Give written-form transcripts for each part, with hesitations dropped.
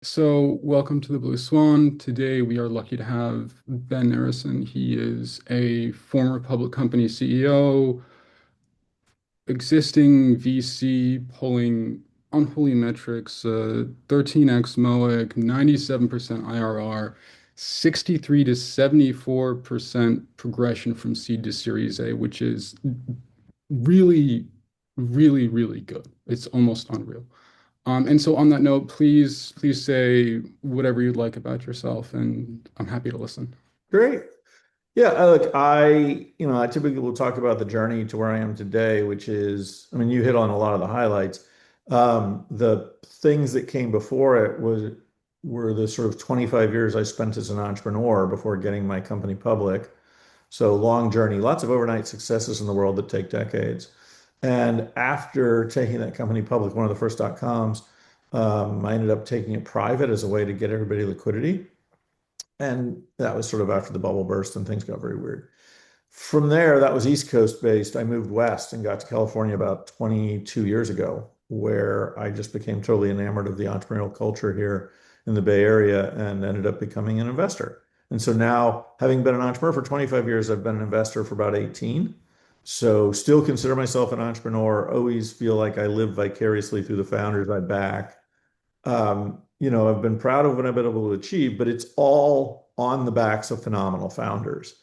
So, welcome to the Blue Swan. Today, we are lucky to have Ben Narasin. He is a former public company CEO, existing VC, pulling unholy metrics, 13x MOIC, 97% IRR, 63 to 74% progression from seed to Series A, which is really, really good. It's almost unreal. And so on that note, please say whatever you'd like about yourself, and I'm happy to listen. Great. Yeah, look, I typically will talk about the journey to where I am today, which is, I mean, you hit on a lot of the highlights. The things that came before it were the sort of 25 years I spent as an entrepreneur before getting my company public. So long journey, lots of overnight successes in the world that take decades. And after taking that company public, one of the first .coms, I ended up taking it private as a way to get everybody liquidity. And that was sort of after the bubble burst and things got very weird. From there, that was East Coast based. I moved west and got to California about 22 years ago, where I just became totally enamored of the entrepreneurial culture here in the Bay Area and ended up becoming an investor. And so now, having been an entrepreneur for 25 years, I've been an investor for about 18. So still consider myself an entrepreneur, always feel like I live vicariously through the founders I back. I've been proud of what I've been able to achieve, but it's all on the backs of phenomenal founders.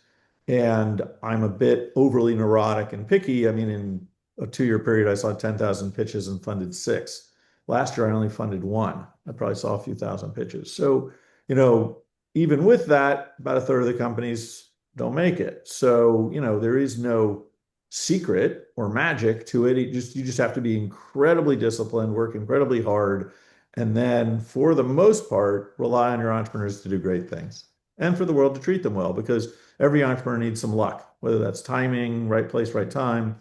And I'm a bit overly neurotic and picky. I mean, in a 2-year period, I saw 10,000 pitches and funded six. Last year, I only funded one. I probably saw a few thousand pitches. So, you know, even with that, about a third of the companies don't make it. So, there is no secret or magic to it. You just have to be incredibly disciplined, work incredibly hard, and then, for the most part, rely on your entrepreneurs to do great things and for the world to treat them well because every entrepreneur needs some luck, whether that's timing, right place, right time.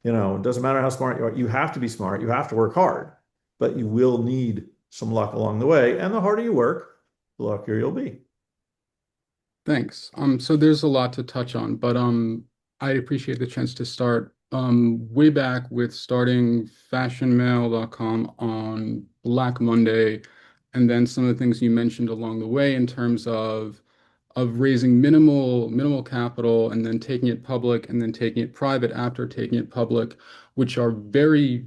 It doesn't matter how smart you are. You have to be smart. You have to work hard, but you will need some luck along the way. And the harder you work, the luckier you'll be. Thanks. So there's a lot to touch on, but I appreciate the chance to start way back with starting fashionmail.com on Black Monday, and then some of the things you mentioned along the way in terms of raising minimal capital and then taking it public and then taking it private after taking it public, which are very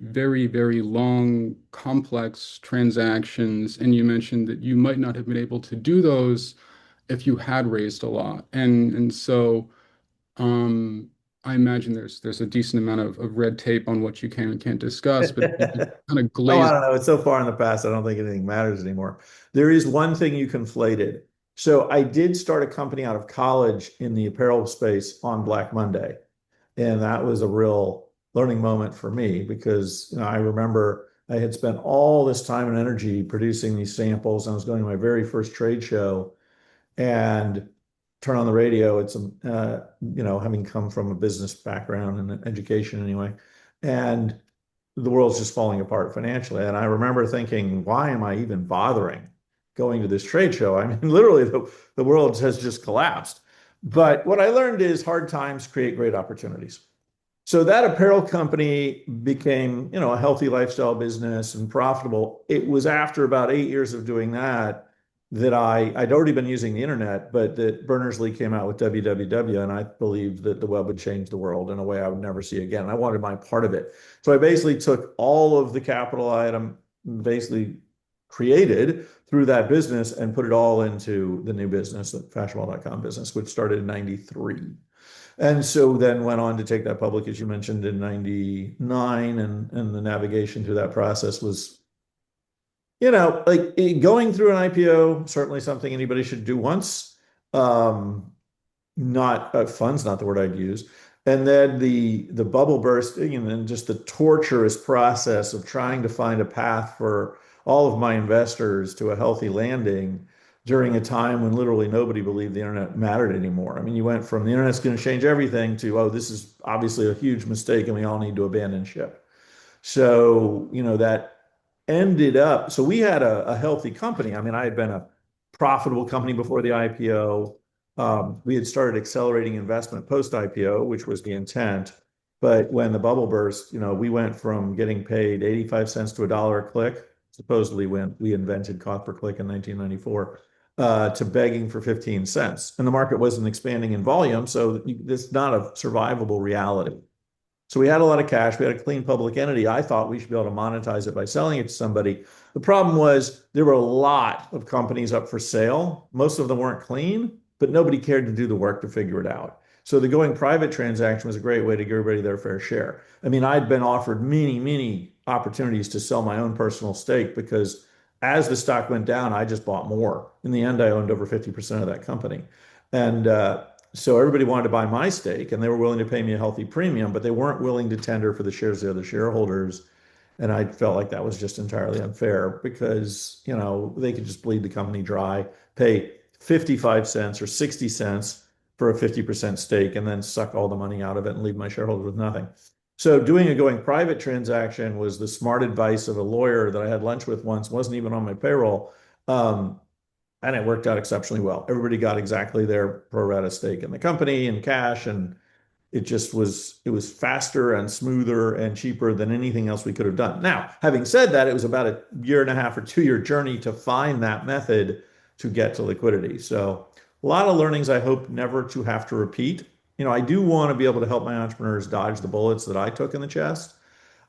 long, complex transactions. And you mentioned that you might not have been able to do those if you had raised a lot. And so um I imagine there's a decent amount of red tape on what you can and can't discuss, but if you could kind of Oh, I glaze. don't know. It's so far in the past, I don't think anything matters anymore. There is one thing you conflated. So I did start a company out of college in the apparel space on Black Monday. And that was a real learning moment for me because I remember I had spent all this time and energy producing these samples. I was going to my very first trade show and turn on the radio. Having come from a business background and an education anyway. And the world's just falling apart financially. And I remember thinking, why am I even bothering going to this trade show? I mean, literally, the world has just collapsed. But what I learned is hard times create great opportunities. So that apparel company became, a healthy lifestyle business and profitable. It was after about 8 years of doing that that I'd already been using the internet, but that Berners-Lee came out with www, and I believed that the web would change the world in a way I would never see again. I wanted my part of it. So I basically took all of the capital I had basically created through that business and put it all into the new business, the fashionable.com business, which started in 93. And so then went on to take that public, as you mentioned, in 99. And the navigation through that process was, like going through an IPO, certainly something anybody should do once. Not fun's not the word I'd use. And then the bubble bursting and then just the torturous process of trying to find a path for all of my investors to a healthy landing during a time when literally nobody believed the internet mattered anymore. I mean, you went from the internet's going to change everything to, oh, this is obviously a huge mistake and we all need to abandon ship. So, that ended up, so we had a healthy company. I mean, I had been a profitable company before the IPO. We had started accelerating investment post IPO, which was the intent. But when the bubble burst, we went from getting paid 85 cents to $1 a click supposedly when we invented cost per click in 1994, to begging for 15 cents. And the market wasn't expanding in volume, so it's not a survivable reality. So we had a lot of cash. We had a clean public entity. I thought we should be able to monetize it by selling it to somebody. The problem was there were a lot of companies up for sale. Most of them weren't clean, but nobody cared to do the work to figure it out. So the going private transaction was a great way to give everybody their fair share. I mean, I'd been offered many, many opportunities to sell my own personal stake because as the stock went down, I just bought more. In the end, I owned over 50% of that company. And so everybody wanted to buy my stake and they were willing to pay me a healthy premium, but they weren't willing to tender for the shares of the other shareholders. And I felt like that was just entirely unfair because, they could just bleed the company dry, pay 55 cents or 60 cents for a 50% stake and then suck all the money out of it and leave my shareholders with nothing. So doing a going private transaction was the smart advice of a lawyer that I had lunch with once, wasn't even on my payroll. Um, and it worked out exceptionally well. Everybody got exactly their pro rata stake in the company and cash, and it was faster and smoother and cheaper than anything else we could have done. Now, having said that, it was about a year and a half or 2 year journey to find that method to get to liquidity. So a lot of learnings I hope never to have to repeat. I do want to be able to help my entrepreneurs dodge the bullets that I took in the chest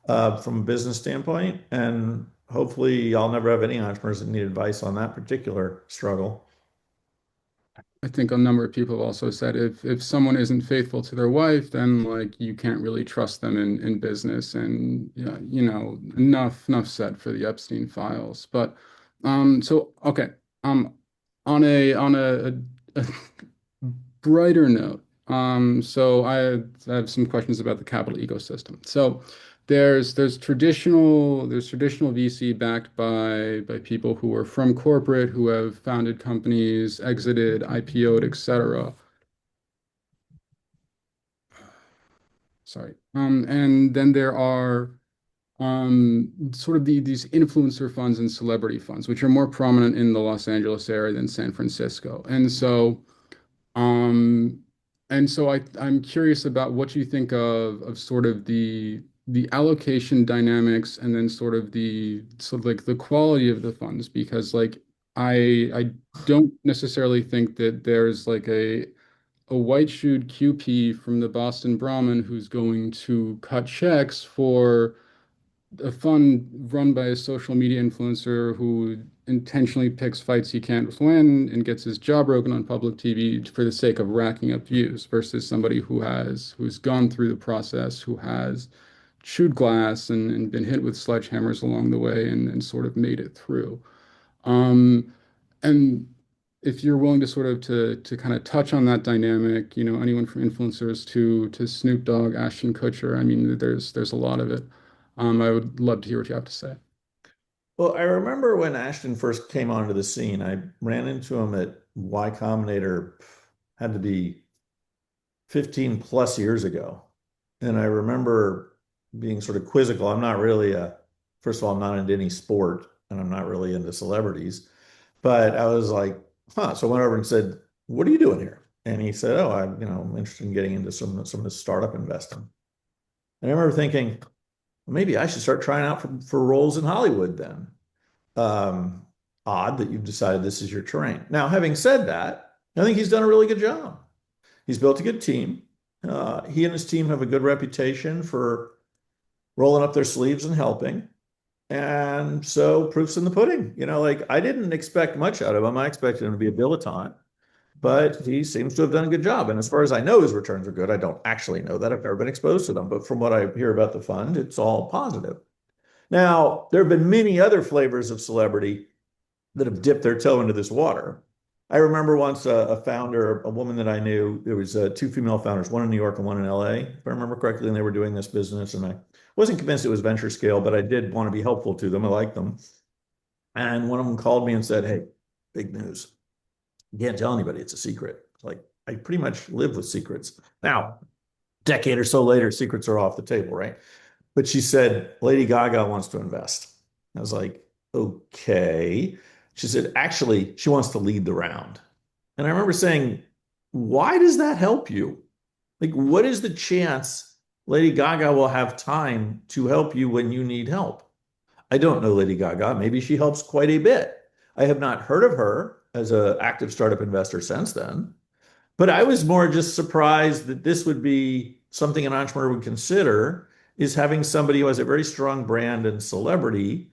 from a business standpoint. And hopefully, I'll never have any entrepreneurs that need advice on that particular struggle. I think a number of people have also said if someone isn't faithful to their wife, then like you can't really trust them in business. And yeah, enough said for the Epstein files. But so okay. Um on a brighter note, so I have some questions about the capital ecosystem. So there's traditional VC backed by people who are from corporate, who have founded companies, exited, IPO'd, etc. Sorry. And then there are sort of these influencer funds and celebrity funds, which are more prominent in the Los Angeles area than San Francisco. Um, and so I'm curious about what you think of sort of the allocation dynamics and then sort of like the quality of the funds, because like I don't necessarily think that there's like a white-shoed QP from the Boston Brahmin who's going to cut checks for a fund run by a social media influencer who intentionally picks fights he can't win and gets his jaw broken on public TV for the sake of racking up views versus somebody who's gone through the process, who has chewed glass and been hit with sledgehammers along the way and sort of made it through. Um, and if you're willing to sort of to kind of touch on that dynamic, anyone from influencers to Snoop Dogg, Ashton Kutcher, I mean, there's a lot of it. I would love to hear what you have to say. Well, I remember when Ashton first came onto the scene, I ran into him at Y Combinator, had to be 15 plus years ago. And I remember being sort of quizzical. First of all, I'm not into any sport and I'm not really into celebrities. But I was like, huh. So I went over and said, what are you doing here? And he said, oh, I'm interested in getting into some of this startup investing. And I remember thinking, well, maybe I should start trying out for roles in Hollywood then. Um, Odd that you've decided this is your terrain. Now, having said that, I think he's done a really good job. He's built a good team. He and his team have a good reputation for rolling up their sleeves and helping. And so proof's in the pudding. Like I didn't expect much out of him. I expected him to be a dilettante, but he seems to have done a good job. And as far as I know, his returns are good. I don't actually know that. I've never been exposed to them, but from what I hear about the fund, it's all positive. Now, there have been many other flavors of celebrity that have dipped their toe into this water. I remember once a founder, a woman that I knew, there was two female founders, one in New York and one in LA, if I remember correctly, and they were doing this business. And I wasn't convinced it was venture scale, but I did want to be helpful to them. I liked them. And one of them called me and said, hey, big news. You can't tell anybody it's a secret. Like I pretty much live with secrets. Now, decade or so later, secrets are off the table, right? But she said, Lady Gaga wants to invest. I was like, okay. She said, actually, she wants to lead the round. And I remember saying, why does that help you? Like, what is the chance Lady Gaga will have time to help you when you need help? I don't know Lady Gaga. Maybe she helps quite a bit. I have not heard of her as an active startup investor since then. But I was more just surprised that this would be something an entrepreneur would consider is having somebody who has a very strong brand and celebrity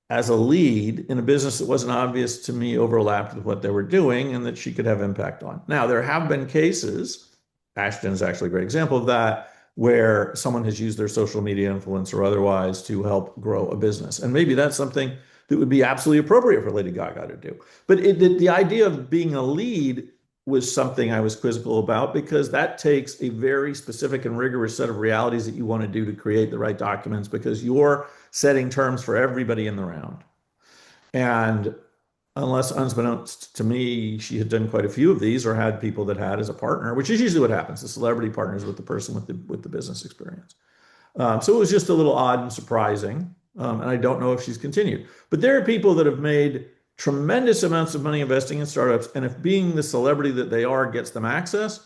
as a lead in a business that wasn't obvious to me overlapped with what they were doing and that she could have impact on. Now, there have been cases, Ashton is actually a great example of that, where someone has used their social media influence or otherwise to help grow a business. And maybe that's something that would be absolutely appropriate for Lady Gaga to do. But the idea of being a lead was something I was quizzical about because that takes a very specific and rigorous set of realities that you want to do to create the right documents because you're setting terms for everybody in the round. And unless unbeknownst to me, she had done quite a few of these or had people that had as a partner, which is usually what happens. The celebrity partners with the person with the business experience. So it was just a little odd and surprising. And I don't know if she's continued. But there are people that have made tremendous amounts of money investing in startups. And if being the celebrity that they are gets them access,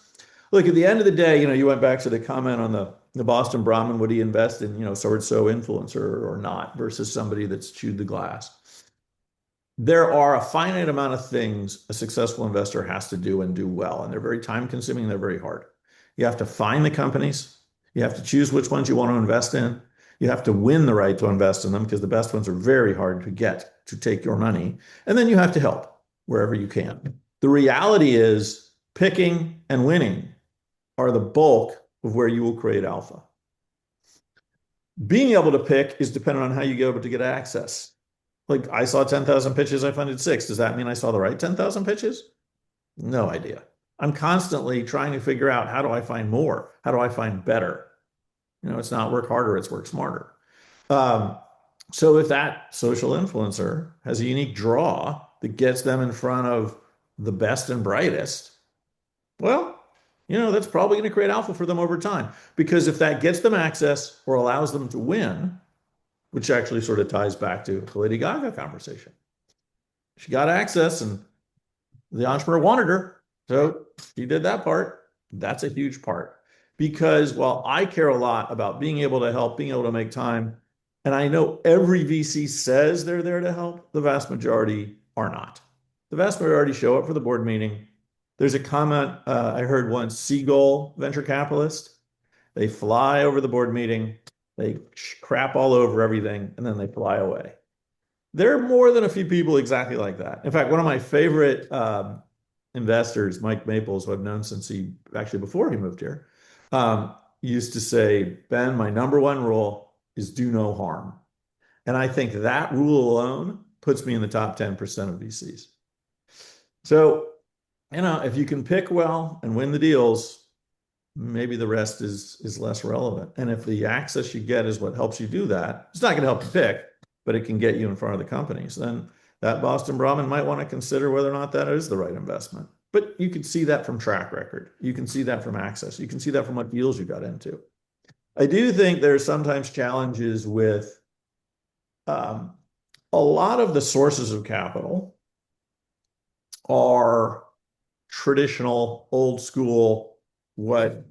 look, at the end of the day, you went back to the comment on the Boston Brahmin, would he invest in, so-and-so influencer or not versus somebody that's chewed the glass? There are a finite amount of things a successful investor has to do and do well, and they're very time consuming, they're very hard. You have to find the companies, you have to choose which ones you want to invest in, you have to win the right to invest in them because the best ones are very hard to get to take your money, and then you have to help wherever you can. The reality is picking and winning are the bulk of where you will create alpha. Being able to pick is dependent on how you go able to get access. Like I saw 10,000 pitches, I funded six. Does that mean I saw the right 10,000 pitches? No idea. I'm constantly trying to figure out how do I find more? How do I find better? It's not work harder, it's work smarter. Um, so if that social influencer has a unique draw that gets them in front of the best and brightest, well, that's probably going to create alpha for them over time. Because if that gets them access or allows them to win, which actually sort of ties back to the Lady Gaga conversation. She got access and the entrepreneur wanted her. So she did that part. That's a huge part. Because while I care a lot about being able to help, being able to make time, and I know every VC says they're there to help, the vast majority are not. The vast majority show up for the board meeting. There's a comment I heard once, Seagull venture capitalist. They fly over the board meeting, they crap all over everything, and then they fly away. There are more than a few people exactly like that. In fact, one of my favorite investors, Mike Maples, who I've known since before he moved here, used to say, Ben, my number one rule is do no harm. And I think that rule alone puts me in the top 10% of VCs. So, if you can pick well and win the deals, maybe the rest is less relevant. And if the access you get is what helps you do that, it's not going to help you pick, but it can get you in front of the companies. Then that Boston Brahmin might want to consider whether or not that is the right investment. But you can see that from track record. You can see that from access. You can see that from what deals you got into. I do think there are sometimes challenges with a lot of the sources of capital are traditional, old school, what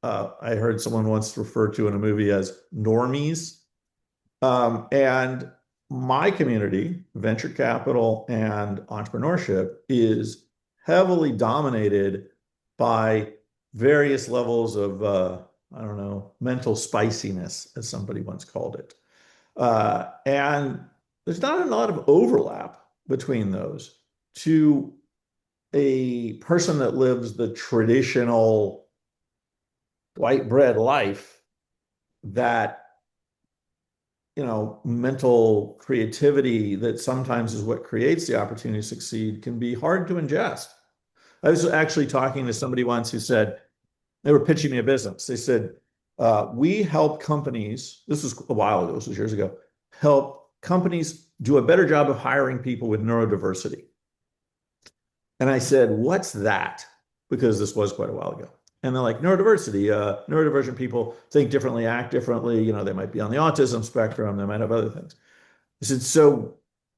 I heard someone once refer to in a movie as normies. And my community, venture capital and entrepreneurship, is heavily dominated by various levels of, I don't know, mental spiciness, as somebody once called it. And there's not a lot of overlap between those to a person that lives the traditional white bread life that mental creativity that sometimes is what creates the opportunity to succeed can be hard to ingest. I was actually talking to somebody once who said, they were pitching me a business. They said, we help companies, this was a while ago, this was years ago, help companies do a better job of hiring people with neurodiversity. And I said, what's that? Because this was quite a while ago. And they're like, neurodiversity, neurodivergent people think differently, act differently. They might be on the autism spectrum. They might have other things. I said, so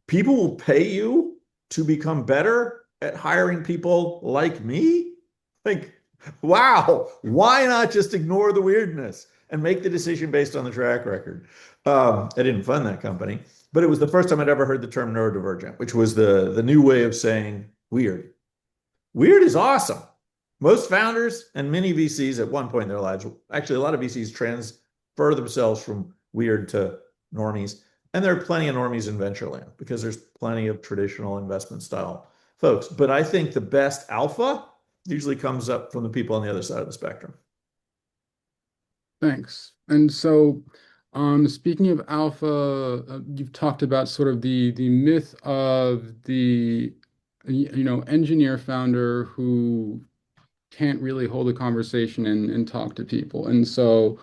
people will pay you to become better at hiring people like me? Like, wow, why not just ignore the weirdness and make the decision based on the track record? I didn't fund that company. But it was the first time I'd ever heard the term neurodivergent, which was the new way of saying weird. Weird is awesome. Most founders and many VCs at one point in their lives, actually, a lot of VCs transfer themselves from weird to normies. And there are plenty of normies in venture land because there's plenty of traditional investment style folks. But I think the best alpha usually comes up from the people on the other side of the spectrum. Thanks. And so, speaking of alpha, you've talked about sort of the myth of the engineer founder who can't really hold a conversation and talk to people. And so,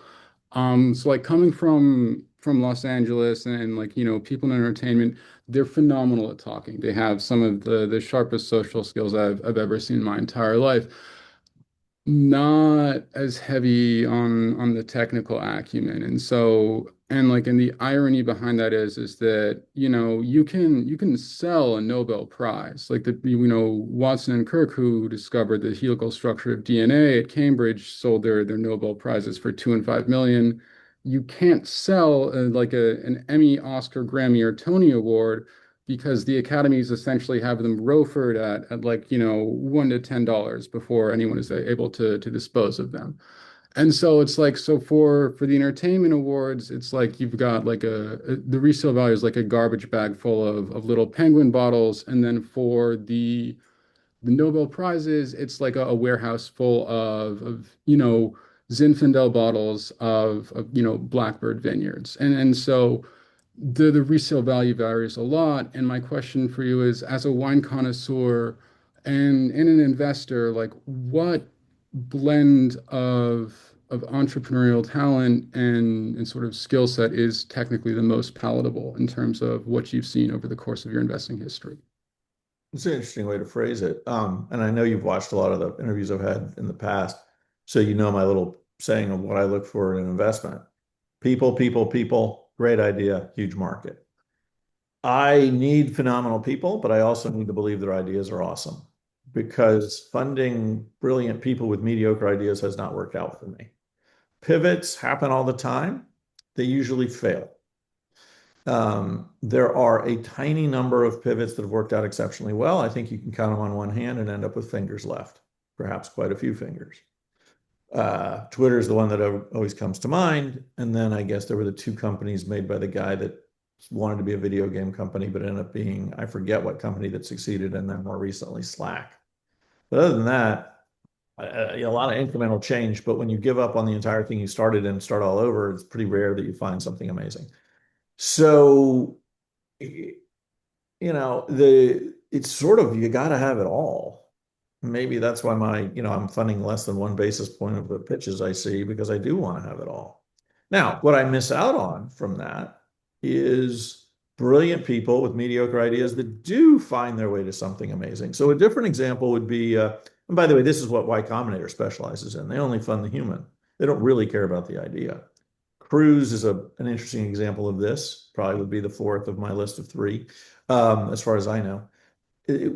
so like coming from Los Angeles and like, people in entertainment, they're phenomenal at talking. They have some of the sharpest social skills I've ever seen in my entire life. Not as heavy on the technical acumen. And so, and like, and the irony behind that is that, you can sell a Nobel Prize. Like Watson and Crick, who discovered the helical structure of DNA at Cambridge, sold their Nobel Prizes for 2 and 5 million. You can't sell like an Emmy, Oscar, Grammy, or Tony Award because the academies essentially have them ROFR'd at like, $1 to $10 before anyone is able to dispose of them. And so it's like, so for the entertainment awards, it's like you've got like the resale value is like a garbage bag full of little penguin bottles. And then for the Nobel Prizes, it's like a warehouse full of Zinfandel bottles of Blackbird vineyards. And so the resale value varies a lot. And my question for you is, as a wine connoisseur and an investor, like what blend of entrepreneurial talent and sort of skill set is technically the most palatable in terms of what you've seen over the course of your investing history? It's an interesting way to phrase it. And I know you've watched a lot of the interviews I've had in the past, so you know my little saying of what I look for in an investment. People, people, people, great idea, huge market. I need phenomenal people, but I also need to believe their ideas are awesome because funding brilliant people with mediocre ideas has not worked out for me. Pivots happen all the time. They usually fail. There are a tiny number of pivots that have worked out exceptionally well. I think you can count them on one hand and end up with fingers left, perhaps quite a few fingers. Twitter is the one that always comes to mind. And then I guess there were the two companies made by the guy that wanted to be a video game company, but ended up being, I forget what company that succeeded, and then more recently Slack. But other than that, a lot of incremental change. But when you give up on the entire thing you started and start all over, it's pretty rare that you find something amazing. So, it's sort of you got to have it all. Maybe that's why I'm funding less than 1 basis point of the pitches I see because I do want to have it all. Now, what I miss out on from that is brilliant people with mediocre ideas that do find their way to something amazing. So a different example would be, and by the way, this is what Y Combinator specializes in. They only fund the human. They don't really care about the idea. Cruise is an interesting example of this. Probably would be the fourth of my list of three, as far as I know.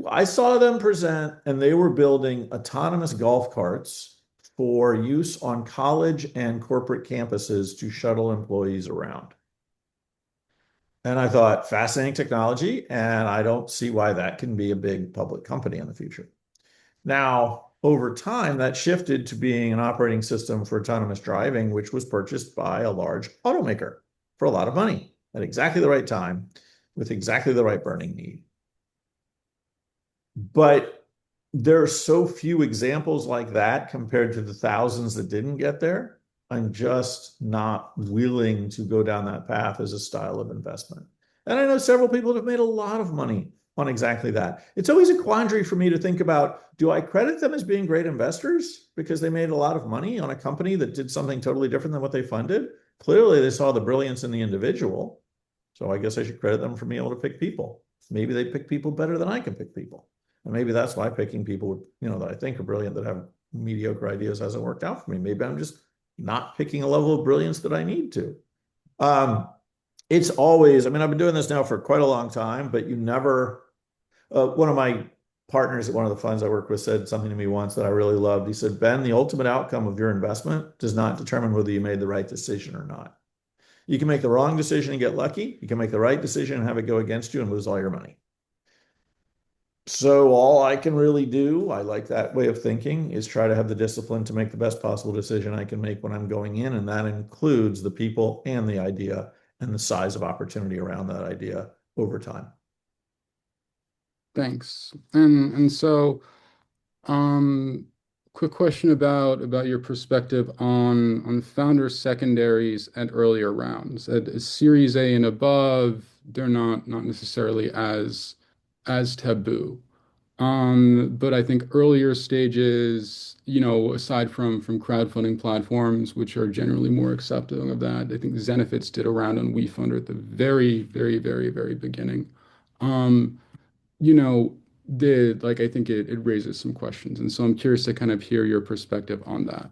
I saw them present, and they were building autonomous golf carts for use on college and corporate campuses to shuttle employees around. And I thought, fascinating technology, and I don't see why that can be a big public company in the future. Now, over time, that shifted to being an operating system for autonomous driving, which was purchased by a large automaker for a lot of money at exactly the right time with exactly the right burning need. But there are so few examples like that compared to the thousands that didn't get there. I'm just not willing to go down that path as a style of investment. And I know several people that have made a lot of money on exactly that. It's always a quandary for me to think about, do I credit them as being great investors because they made a lot of money on a company that did something totally different than what they funded? Clearly, they saw the brilliance in the individual. So I guess I should credit them for being able to pick people. Maybe they pick people better than I can pick people. And maybe that's why picking people, that I think are brilliant that have mediocre ideas hasn't worked out for me. Maybe I'm just not picking a level of brilliance that I need to. It's always, I've been doing this now for quite a long time, but you never, one of my partners at one of the funds I work with said something to me once that I really loved. He said, Ben, the ultimate outcome of your investment does not determine whether you made the right decision or not. You can make the wrong decision and get lucky. You can make the right decision and have it go against you and lose all your money. So all I can really do, I like that way of thinking, is try to have the discipline to make the best possible decision I can make when I'm going in. And that includes the people and the idea and the size of opportunity around that idea over time. Thanks. And so um quick question about your perspective on founder secondaries at earlier rounds. At Series A and above, they're not necessarily as taboo. But I think earlier stages, aside from crowdfunding platforms, which are generally more accepting of that, I think Zenefits did a round on WeFunder at the very, very, very, very beginning. Um, you know, I think it raises some questions. And so I'm curious to kind of hear your perspective on that.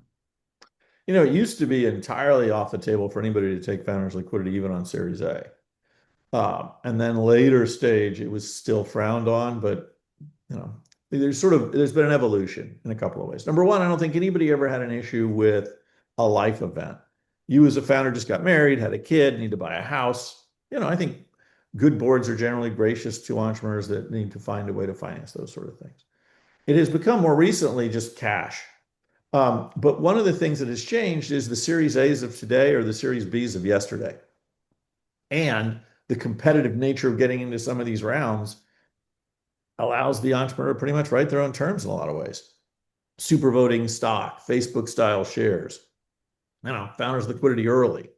It used to be entirely off the table for anybody to take founders liquidity, even on Series A. And then later stage, it was still frowned on, but you know, there's been an evolution in a couple of ways. Number one, I don't think anybody ever had an issue with a life event. You as a founder just got married, had a kid, need to buy a house. I think good boards are generally gracious to entrepreneurs that need to find a way to finance those sort of things. It has become more recently just cash. But one of the things that has changed is the Series A's of today or the Series B's of yesterday. And the competitive nature of getting into some of these rounds allows the entrepreneur to pretty much write their own terms in a lot of ways. Super voting stock, Facebook style shares, founders liquidity early.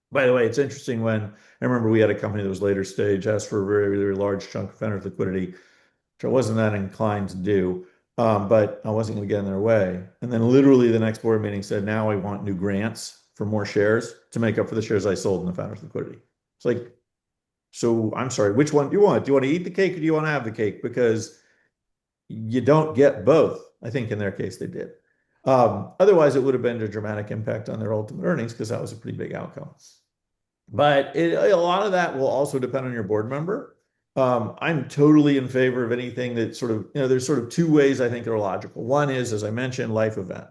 By the way, it's interesting when I remember we had a company that was later stage, asked for a very, very large chunk of founders liquidity, which I wasn't that inclined to do, but I wasn't going to get in their way. And then literally the next board meeting said, now I want new grants for more shares to make up for the shares I sold in the founders liquidity. It's like, so I'm sorry, which one do you want? Do you want to eat the cake or do you want to have the cake? Because you don't get both. I think in their case they did. Otherwise, it would have been a dramatic impact on their ultimate earnings because that was a pretty big outcome. But a lot of that will also depend on your board member. I'm totally in favor of anything that sort of, there's sort of two ways I think that are logical. One is, as I mentioned, life event.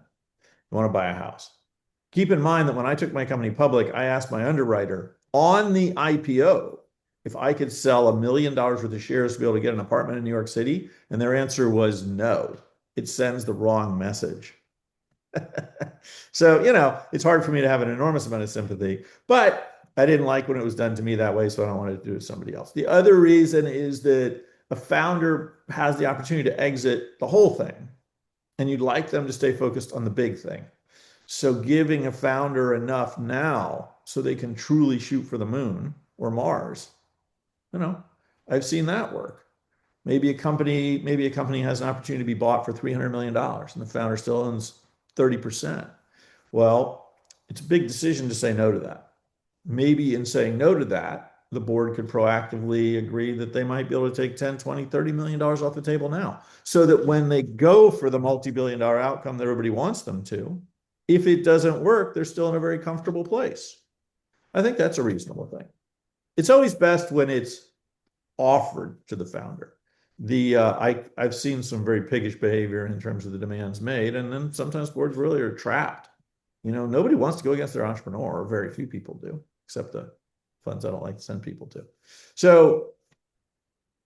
You want to buy a house. Keep in mind that when I took my company public, I asked my underwriter on the IPO if I could sell $1 million worth of shares to be able to get an apartment in New York City, and their answer was no. It sends the wrong message. So, it's hard for me to have an enormous amount of sympathy, but I didn't like when it was done to me that way, so I don't want to do it to somebody else. The other reason is that a founder has the opportunity to exit the whole thing, and you'd like them to stay focused on the big thing. So giving a founder enough now so they can truly shoot for the moon or Mars, you know, I've seen that work. Maybe a company has an opportunity to be bought for $300 million dollars and the founder still owns 30%. Well, it's a big decision to say no to that. Maybe in saying no to that, the board could proactively agree that they might be able to take 10, 20, $30 million dollars off the table now. So that when they go for the multi-billion dollar outcome that everybody wants them to, if it doesn't work, they're still in a very comfortable place. I think that's a reasonable thing. It's always best when it's offered to the founder. I've seen some very piggish behavior in terms of the demands made, and then sometimes boards really are trapped. Nobody wants to go against their entrepreneur, or very few people do, except the funds I don't like to send people to. So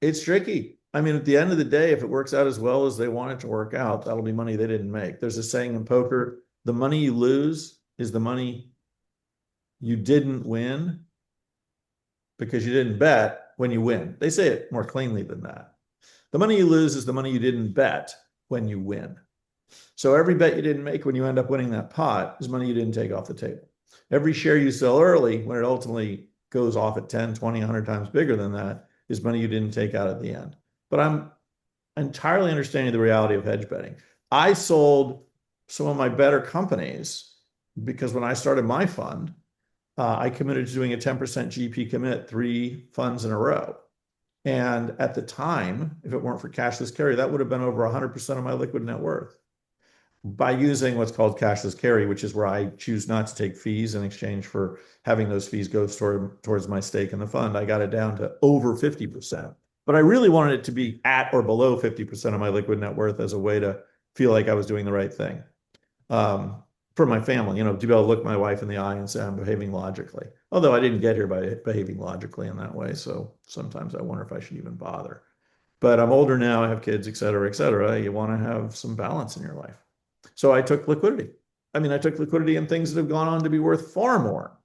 it's tricky. I mean, at the end of the day, if it works out as well as they want it to work out, that'll be money they didn't make. There's a saying in poker, the money you lose is the money you didn't win because you didn't bet when you win. They say it more cleanly than that. The money you lose is the money you didn't bet when you win. So every bet you didn't make when you end up winning that pot is money you didn't take off the table. Every share you sell early, when it ultimately goes off at 10, 20, 100 times bigger than that, is money you didn't take out at the end. But I'm entirely understanding the reality of hedge betting. I sold some of my better companies because when I started my fund, I committed to doing a 10% GP commit 3 funds in a row. And at the time, if it weren't for cashless carry, that would have been over 100% of my liquid net worth. By using what's called cashless carry, which is where I choose not to take fees in exchange for having those fees go towards my stake in the fund, I got it down to over 50%. But I really wanted it to be at or below 50% of my liquid net worth as a way to feel like I was doing the right thing. for my family, to be able to look my wife in the eye and say I'm behaving logically. Although I didn't get here by behaving logically in that way, so sometimes I wonder if I should even bother. But I'm older now, I have kids, et cetera, et cetera. You want to have some balance in your life. So I took liquidity. I mean, I took liquidity in things that have gone on to be worth far more.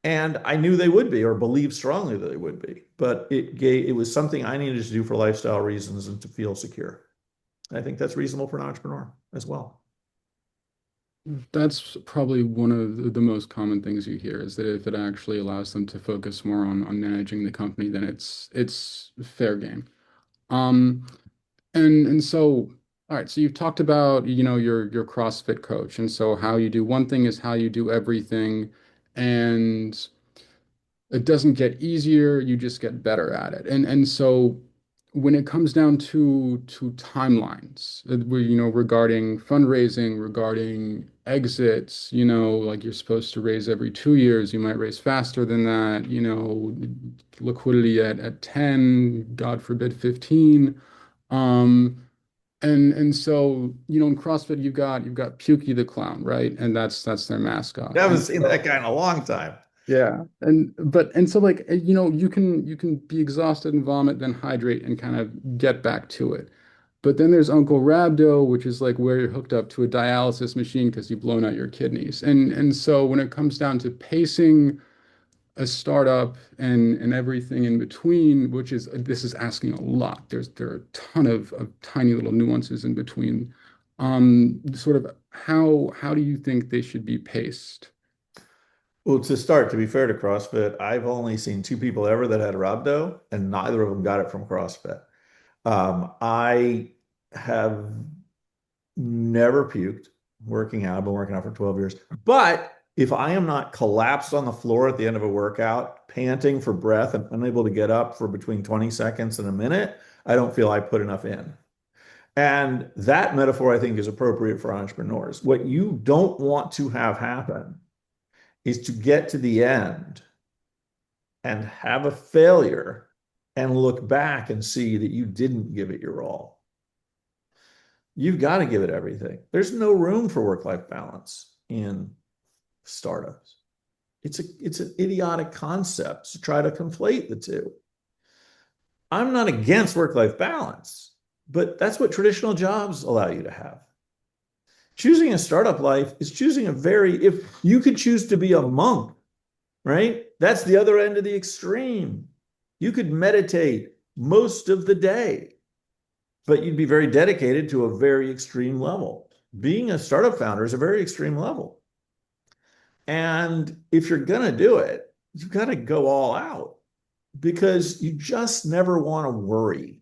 And I knew they would be, or believed strongly that they would be. But it was something I needed to do for lifestyle reasons and to feel secure. I think that's reasonable for an entrepreneur as well. That's probably one of the most common things you hear is that if it actually allows them to focus more on managing the company, then it's fair game. Um, and so, all right, so you've talked about, your CrossFit coach, and so how you do one thing is how you do everything, and it doesn't get easier, you just get better at it. And so when it comes down to timelines, regarding fundraising, regarding exits, like you're supposed to raise every 2 years, you might raise faster than that, liquidity at 10, God forbid 15. Um, and so, in CrossFit you've got Pukey the clown, right? And that's their mascot. I haven't And seen that so guy in a long time. yeah. And so like you can be exhausted and vomit, then hydrate and kind of get back to it. But then there's Uncle Rabdo, which is like where you're hooked up to a dialysis machine because you've blown out your kidneys. And so when it comes down to pacing a startup and everything in between, which is this is asking a lot. There are a ton of tiny little nuances in between. Sort of how do you think they should be paced? Well, to start, to be fair to CrossFit, I've only seen two people ever that had rhabdo, and neither of them got it from CrossFit. I have never puked working out. I've been working out for 12 years. But if I am not collapsed on the floor at the end of a workout, panting for breath and unable to get up for between 20 seconds and a minute, I don't feel I put enough in. And that metaphor, I think, is appropriate for entrepreneurs. What you don't want to have happen is to get to the end and have a failure and look back and see that you didn't give it your all. You've got to give it everything. There's no room for work-life balance in startups. It's an idiotic concept to try to conflate the two. I'm not against work-life balance, but that's what traditional jobs allow you to have. Choosing a startup life is choosing if you could choose to be a monk, right? That's the other end of the extreme. You could meditate most of the day, but you'd be very dedicated to a very extreme level. Being a startup founder is a very extreme level. And if you're going to do it, you've got to go all out because you just never want to worry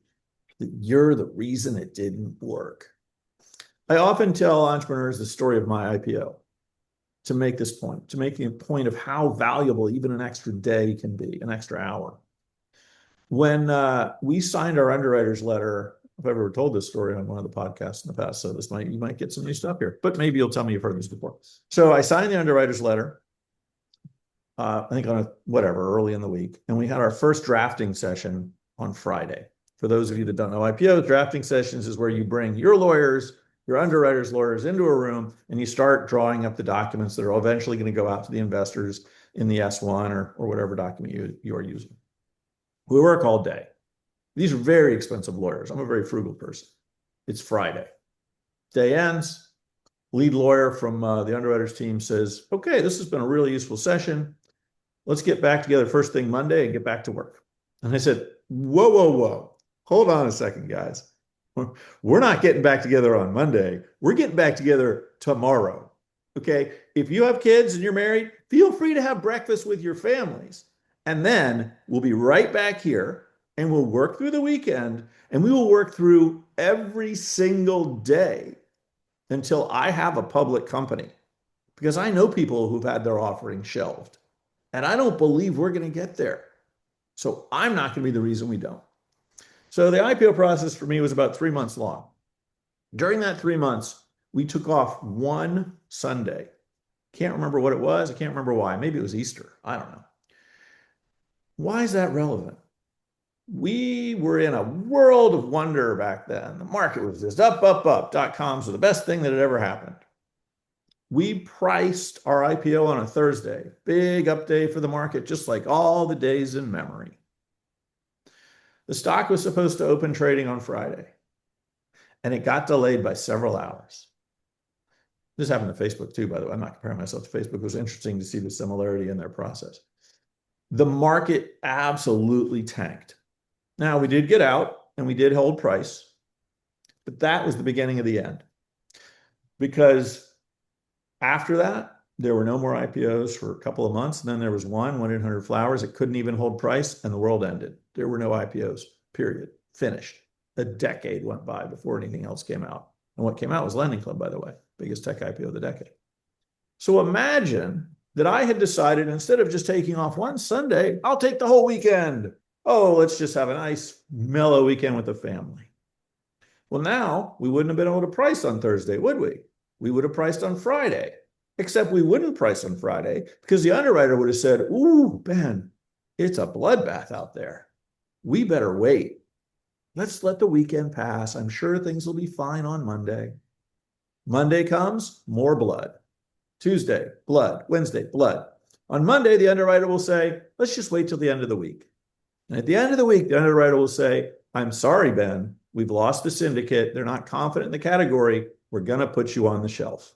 that you're the reason it didn't work. I often tell entrepreneurs the story of my IPO to make this point, to make the point of how valuable even an extra day can be, an extra hour. When we signed our underwriter's letter, if I've ever told this story on one of the podcasts in the past, so you might get some new stuff here, but maybe you'll tell me you've heard this before. So I signed the underwriter's letter, I think on early in the week, and we had our first drafting session on Friday. For those of you that don't know IPO, drafting sessions is where you bring your lawyers, your underwriters' lawyers into a room and you start drawing up the documents that are eventually going to go out to the investors in the S1 or whatever document you are using. We work all day. These are very expensive lawyers. I'm a very frugal person. It's Friday. Day ends. Lead lawyer from the underwriters team says, okay, this has been a really useful session. Let's get back together first thing Monday and get back to work. And I said, whoa, whoa, whoa. Hold on a second, guys. We're not getting back together on Monday. We're getting back together tomorrow. Okay. If you have kids and you're married, feel free to have breakfast with your families. And then we'll be right back here and we'll work through the weekend and we will work through every single day until I have a public company because I know people who've had their offering shelved and I don't believe we're going to get there. So I'm not going to be the reason we don't. So the IPO process for me was about 3 months long. During that 3 months, we took off one Sunday. Can't remember what it was. I can't remember why. Maybe it was Easter. I don't know. Why is that relevant? We were in a world of wonder back then. The market was just up, up, up. .coms were the best thing that had ever happened. We priced our IPO on a Thursday, big up day for the market, just like all the days in memory. The stock was supposed to open trading on Friday, and it got delayed by several hours. This happened to Facebook too, by the way. I'm not comparing myself to Facebook. It was interesting to see the similarity in their process. The market absolutely tanked. Now, we did get out and we did hold price, but that was the beginning of the end because after that, there were no more IPOs for a couple of months. And then there was one, 1-800-Flowers. It couldn't even hold price and the world ended. There were no IPOs, period. Finished. A decade went by before anything else came out. And what came out was Lending Club, by the way, biggest tech IPO of the decade. So imagine that I had decided instead of just taking off one Sunday, I'll take the whole weekend. Oh, let's just have a nice mellow weekend with the family. Well, now we wouldn't have been able to price on Thursday, would we? We would have priced on Friday, except we wouldn't price on Friday because the underwriter would have said, ooh, Ben, it's a bloodbath out there. We better wait. Let's let the weekend pass. I'm sure things will be fine on Monday. Monday comes, more blood. Tuesday, blood. Wednesday, blood. On Monday, the underwriter will say, let's just wait till the end of the week. And at the end of the week, the underwriter will say, I'm sorry, Ben, we've lost the syndicate. They're not confident in the category. We're going to put you on the shelf.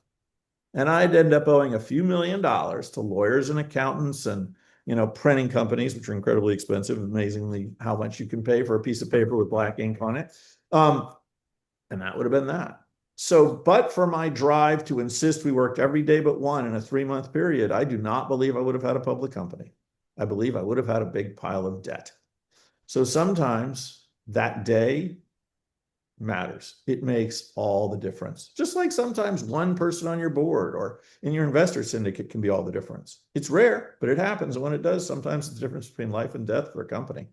And I'd end up owing a few $1,000,000 to lawyers and accountants and printing companies, which are incredibly expensive, amazingly how much you can pay for a piece of paper with black ink on it. And that would have been that. So, but for my drive to insist we worked every day but one in a 3-month period, I do not believe I would have had a public company. I believe I would have had a big pile of debt. So sometimes that day matters. It makes all the difference. Just like sometimes one person on your board or in your investor syndicate can be all the difference. It's rare, but it happens. And when it does, sometimes it's the difference between life and death for a company.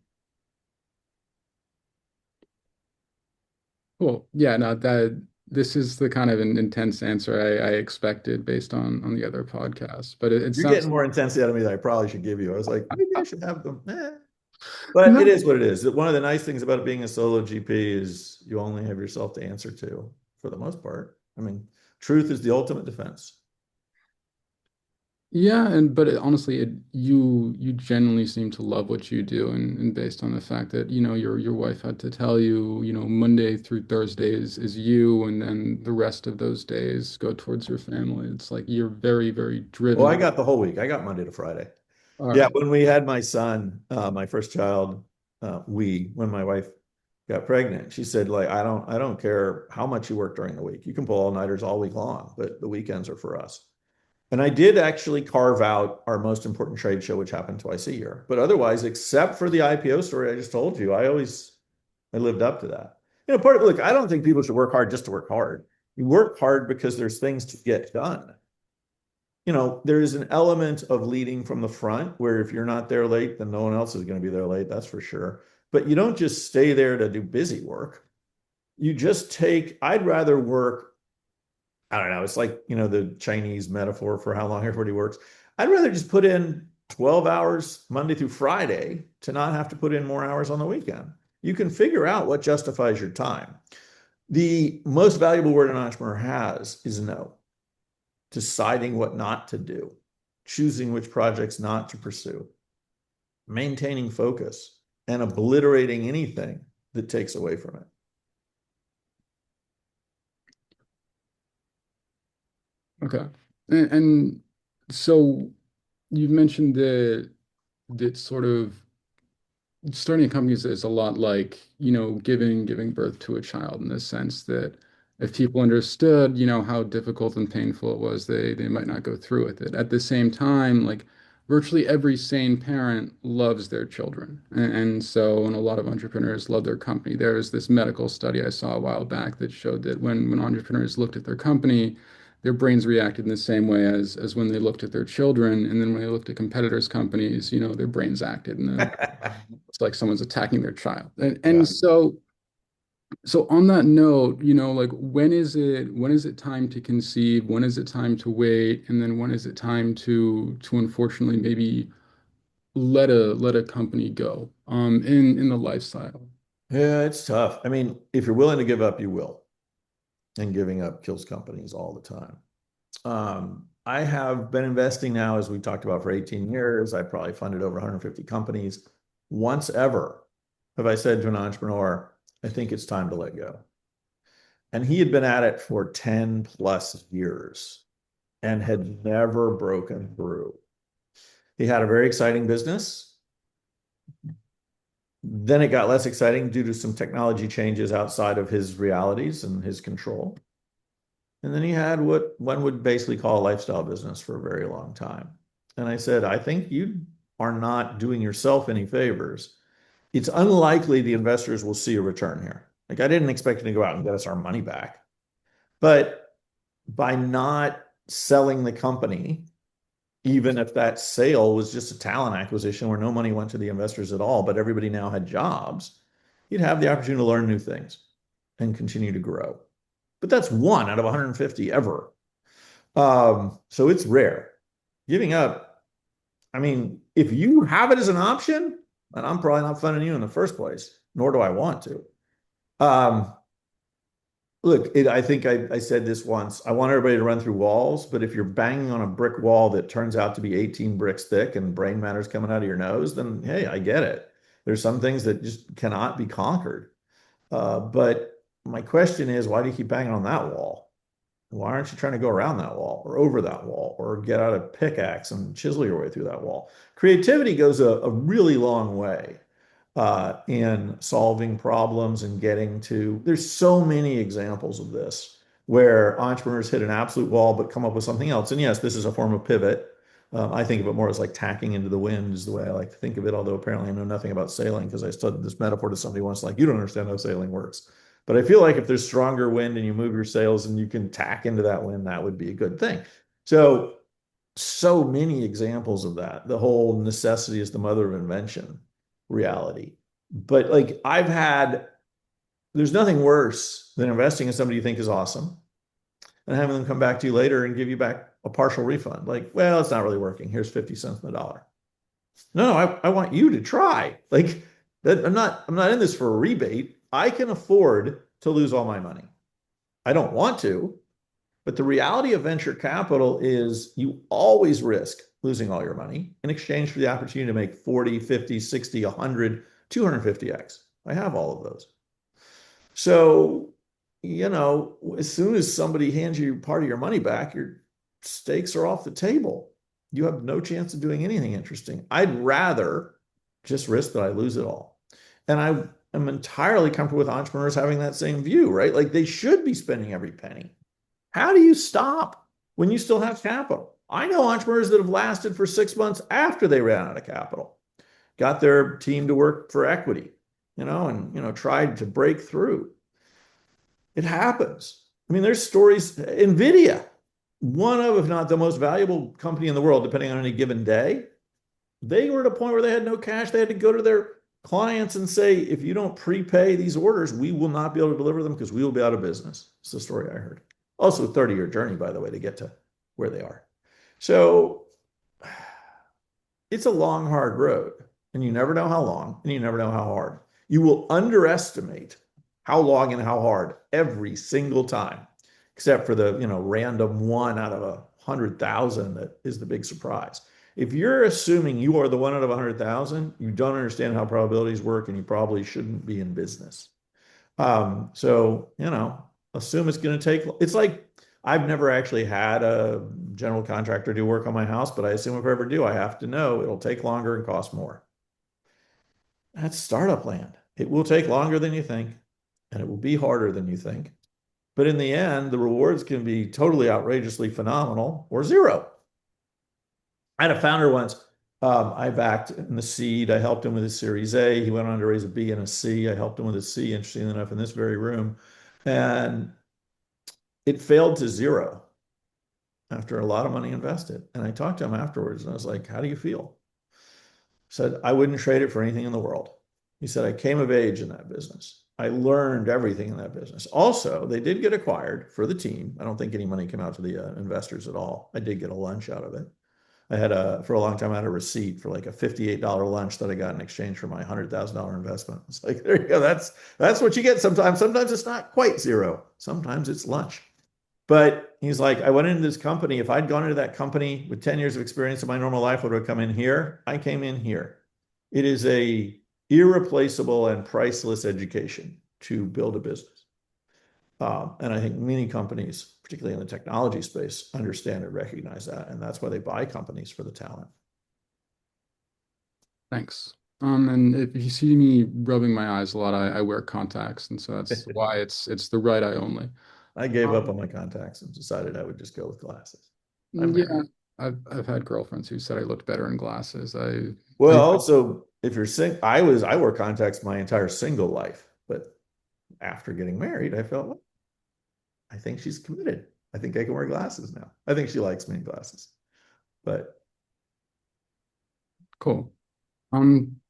Cool. Yeah, no, that this is the kind of an intense answer I expected based on the other podcasts. But it You're sounds getting more intensity out of me than I probably should give you. I was like, maybe I should have them. But it no. is what it is. One of the nice things about being a solo GP is you only have yourself to answer to for the most part. I mean, truth is the ultimate defense. Yeah, and but honestly, you genuinely seem to love what you do, and based on the fact that your wife had to tell you Monday through Thursday is you, and then the rest of those days go towards your family. It's like you're very, very Well, I driven. got the whole week. I got Monday to Friday. All Yeah, right. when we had my son, my first child, when my wife got pregnant, she said, like, I don't care how much you work during the week. You can pull all-nighters all week long, but the weekends are for us. And I did actually carve out our most important trade show, which happened twice a year. But otherwise, except for the IPO story I just told you, I lived up to that. Part of look, I don't think people should work hard just to work hard. You work hard because there's things to get done. There is an element of leading from the front where if you're not there late, then no one else is going to be there late. That's for sure. But you don't just stay there to do busy work. You just I'd rather work. I don't know. It's like, the Chinese metaphor for how long everybody works. I'd rather just put in 12 hours Monday through Friday to not have to put in more hours on the weekend. You can figure out what justifies your time. The most valuable word an entrepreneur has is no. Deciding what not to do, choosing which projects not to pursue, maintaining focus, and obliterating anything that takes away from it. Okay. And so you mentioned that sort of starting a company is a lot like, giving birth to a child in the sense that if people understood, how difficult and painful it was, they might not go through with it. At the same time, like virtually every sane parent loves their children. And a lot of entrepreneurs love their company. There's this medical study I saw a while back that showed that when entrepreneurs looked at their company, their brains reacted in the same way as when they looked at their children, and then when they looked at competitors' companies, their brains acted in the it's like someone's attacking their child. And Yeah. and so on that note, like when is it time to conceive? When is it time to wait? And then when is it time to unfortunately maybe let a company go in the lifestyle? Yeah, it's tough. I mean, if you're willing to give up, you will. And giving up kills companies all the time. I have been investing now, as we talked about, for 18 years. I probably funded over 150 companies. Once ever have I said to an entrepreneur, I think it's time to let go. And he had been at it for 10 plus years and had never broken through. He had a very exciting business. Then it got less exciting due to some technology changes outside of his realities and his control. And then he had what one would basically call a lifestyle business for a very long time. And I said, I think you are not doing yourself any favors. It's unlikely the investors will see a return here. Like, I didn't expect him to go out and get us our money back. But by not selling the company, even if that sale was just a talent acquisition where no money went to the investors at all, but everybody now had jobs, you'd have the opportunity to learn new things and continue to grow. But that's one out of 150 ever. So it's rare. Giving up, I mean, if you have it as an option, and I'm probably not funding you in the first place, nor do I want to. Um, Look, I think I said this once. I want everybody to run through walls, but if you're banging on a brick wall that turns out to be 18 bricks thick and brain matter's coming out of your nose, then hey, I get it. There's some things that just cannot be conquered. But my question is, why do you keep banging on that wall? Why aren't you trying to go around that wall or over that wall or get out a pickaxe and chisel your way through that wall? Creativity goes a really long way in solving problems and getting to, there's so many examples of this where entrepreneurs hit an absolute wall but come up with something else. And yes, this is a form of pivot. I think of it more as like tacking into the wind is the way I like to think of it, although apparently I know nothing about sailing because I studied this metaphor to somebody once, like, you don't understand how sailing works. But I feel like if there's stronger wind and you move your sails and you can tack into that wind, that would be a good thing. So many examples of that. The whole necessity is the mother of invention reality. But like, there's nothing worse than investing in somebody you think is awesome and having them come back to you later and give you back a partial refund. Like, well, it's not really working. Here's 50 cents on the dollar. No, I want you to try. Like, that I'm not in this for a rebate. I can afford to lose all my money. I don't want to, but the reality of venture capital is you always risk losing all your money in exchange for the opportunity to make 40, 50, 60, 100, 250x. I have all of those. So, as soon as somebody hands you part of your money back, your stakes are off the table. You have no chance of doing anything interesting. I'd rather just risk that I lose it all. And I am entirely comfortable with entrepreneurs having that same view, right? Like, they should be spending every penny. How do you stop when you still have capital? I know entrepreneurs that have lasted for 6 months after they ran out of capital, got their team to work for equity, and tried to break through. It happens. I mean, there's stories. NVIDIA, one of, if not the most valuable company in the world, depending on any given day, they were at a point where they had no cash. They had to go to their clients and say, if you don't prepay these orders, we will not be able to deliver them because we will be out of business. It's the story I heard. Also, a 30-year journey, by the way, to get to where they are. So it's a long, hard road, and you never know how long, and you never know how hard. You will underestimate how long and how hard every single time, except for the random one out of 100,000 that is the big surprise. If you're assuming you are the one out of 100,000, you don't understand how probabilities work, and you probably shouldn't be in business. So assume it's going to take. It's like, I've never actually had a general contractor do work on my house, but I assume if I ever do, I have to know it'll take longer and cost more. That's startup land. It will take longer than you think, and it will be harder than you think. But in the end, the rewards can be totally outrageously phenomenal or zero. I had a founder once. I backed in the seed. I helped him with his Series A. He went on to raise a B and a C. I helped him with a C, interestingly enough, in this very room. And it failed to zero after a lot of money invested. And I talked to him afterwards and I was like, how do you feel? He said, I wouldn't trade it for anything in the world. He said, I came of age in that business. I learned everything in that business. Also, they did get acquired for the team. I don't think any money came out to the investors at all. I did get a lunch out of it. For a long time, I had a receipt for like a $58 lunch that I got in exchange for my $100,000 investment. It's like, there you go. That's what you get sometimes. Sometimes it's not quite zero. Sometimes it's lunch. But he's like, I went into this company. If I'd gone into that company with 10 years of experience in my normal life, would have come in here. I came in here. It is a irreplaceable and priceless education to build a business. And I think many companies, particularly in the technology space, understand and recognize that. And that's why they buy companies for the talent. Thanks. And if you see me rubbing my eyes a lot, I wear contacts, and so that's why it's the right eye only. I gave up Um, on my contacts and decided I would just go with glasses. I'm yeah, married. I've had girlfriends who said I looked better in glasses. I Well, also, if you're single, I wore contacts my entire single life, but after getting married, I felt, well, I think she's committed. I think I can wear glasses now. I think she likes me in glasses. But cool. Um,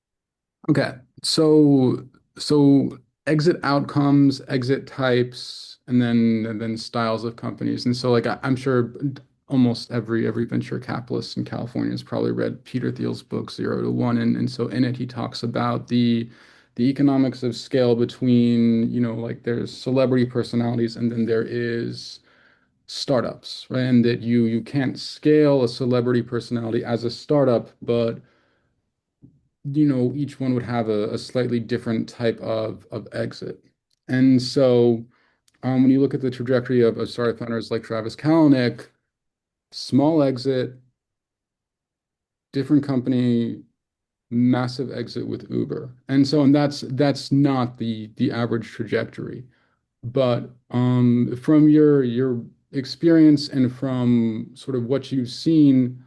Okay, so exit outcomes, exit types, and then styles of companies. And so like I'm sure almost every venture capitalist in California has probably read Peter Thiel's book Zero to One. And so in it he talks about the economics of scale between, like there's celebrity personalities and then there is startups, right? And that you can't scale a celebrity personality as a startup, but each one would have a slightly different type of exit. And so when you look at the trajectory of startup founders like Travis Kalanick, small exit, different company, massive exit with Uber. And that's not the average trajectory. But from your experience and from sort of what you've seen,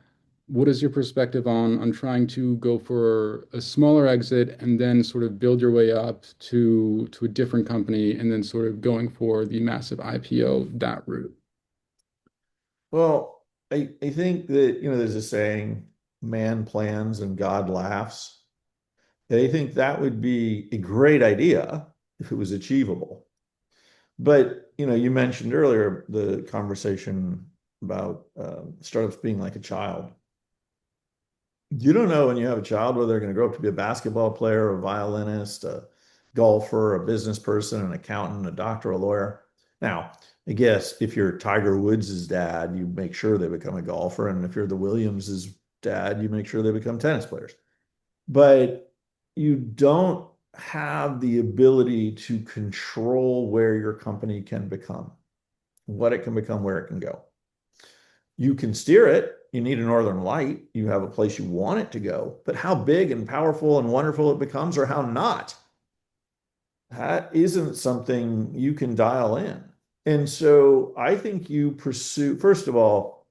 what is your perspective on trying to go for a smaller exit and then sort of build your way up to a different company and then sort of going for the massive IPO that route? well, I think that, there's a saying, man plans and God laughs. And I think that would be a great idea if it was achievable. But, you mentioned earlier the conversation about startups being like a child. You don't know when you have a child whether they're going to grow up to be a basketball player, a violinist, a golfer, a business person, an accountant, a doctor, a lawyer. Now, I guess if you're Tiger Woods' dad, you make sure they become a golfer. And if you're the Williams' dad, you make sure they become tennis players. But you don't have the ability to control where your company can become, what it can become, where it can go. You can steer it. You need a northern light. You have a place you want it to go. But how big and powerful and wonderful it becomes or how not, that isn't something you can dial in. And so I think you pursue, first of all,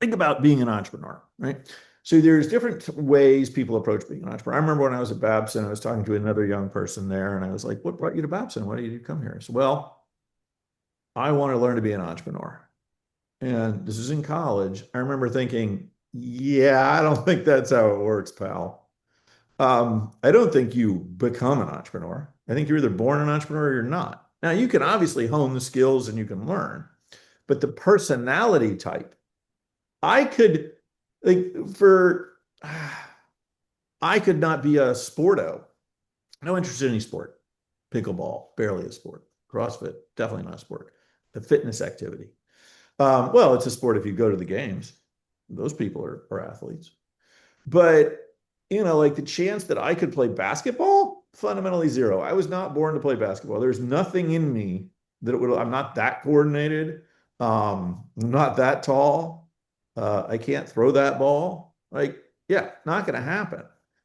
think about being an entrepreneur, right? So there's different ways people approach being an entrepreneur. I remember when I was at Babson, I was talking to another young person there, and I was like, "What brought you to Babson? Why did you come here?" I said, "Well, I want to learn to be an entrepreneur." And this is in college. I remember thinking, yeah, I don't think that's how it works, pal. I don't think you become an entrepreneur. I think you're either born an entrepreneur or you're not. Now, you can obviously hone the skills and you can learn, but the personality type, I could, like, I could not be a sporto. No interest in any sport. Pickleball, barely a sport. CrossFit, definitely not a sport. The fitness activity. Well, it's a sport if you go to the games. Those people are athletes. But, like the chance that I could play basketball, fundamentally zero. I was not born to play basketball. There's nothing in me that it would, I'm not that coordinated. I'm not that tall. I can't throw that ball. Like, yeah, not going to happen.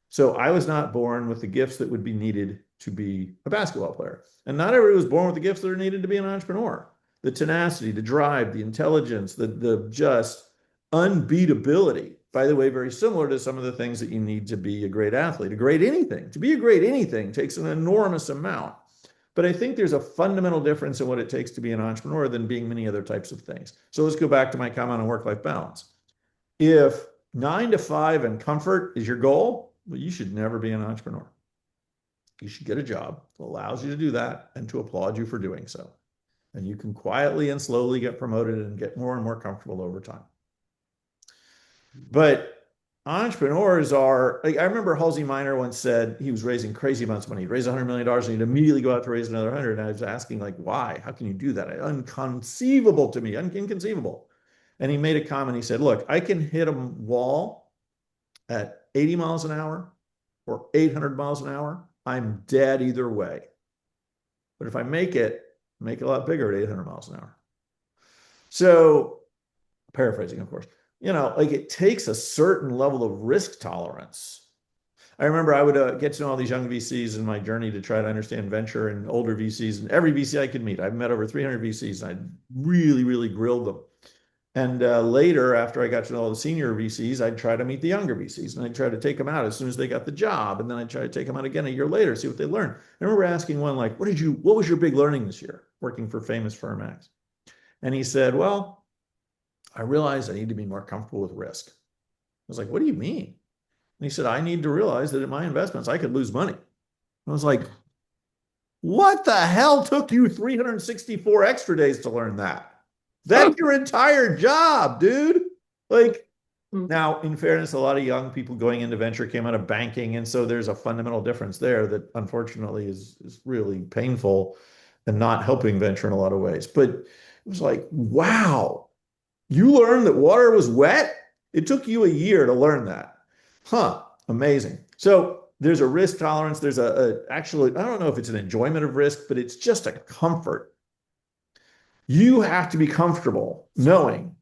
So I was not born with the gifts that would be needed to be a basketball player. And not everybody was born with the gifts that are needed to be an entrepreneur. The tenacity, the drive, the intelligence, the just unbeatability. By the way, very similar to some of the things that you need to be a great athlete, a great anything. To be a great anything takes an enormous amount. But I think there's a fundamental difference in what it takes to be an entrepreneur than being many other types of things. So let's go back to my comment on work life balance. If 9 to 5 and comfort is your goal, well, you should never be an entrepreneur. You should get a job that allows you to do that and to applaud you for doing so. And you can quietly and slowly get promoted and get more and more comfortable over time. But entrepreneurs are like, I remember Halsey Minor once said he was raising crazy amounts of money. He'd raise $100 million and he'd immediately go out to raise another 100. And I was asking, like, why? How can you do that? Unconceivable to me, inconceivable. And he made a comment. He said, look, I can hit a wall at 80 miles an hour or 800 miles an hour. I'm dead either way. But if I make it a lot bigger at 800 miles an hour. So, paraphrasing, of course, like it takes a certain level of risk tolerance. I remember I would get to know all these young VCs in my journey to try to understand venture and older VCs and every VC I could meet. I've met over 300 VCs and I really, really grilled them. And later, after I got to know all the senior VCs, I'd try to meet the younger VCs and I'd try to take them out as soon as they got the job. And then I'd try to take them out again a year later, see what they learned. I remember asking one, like, what was your big learning this year working for famous firm X? And he said, well, I realized I need to be more comfortable with risk. I was like, what do you mean? And he said, I need to realize that in my investments, I could lose money. I was like, what the hell took you 364 extra days to learn that? That's your entire job, dude. Like, now, in fairness, a lot of young people going into venture came out of banking. And so there's a fundamental difference there that unfortunately is really painful and not helping venture in a lot of ways. But it was like, wow, you learned that water was wet? It took you a year to learn that. Huh, amazing. So there's a risk tolerance. There's actually, I don't know if it's an enjoyment of risk, but it's just a comfort. You have to be comfortable knowing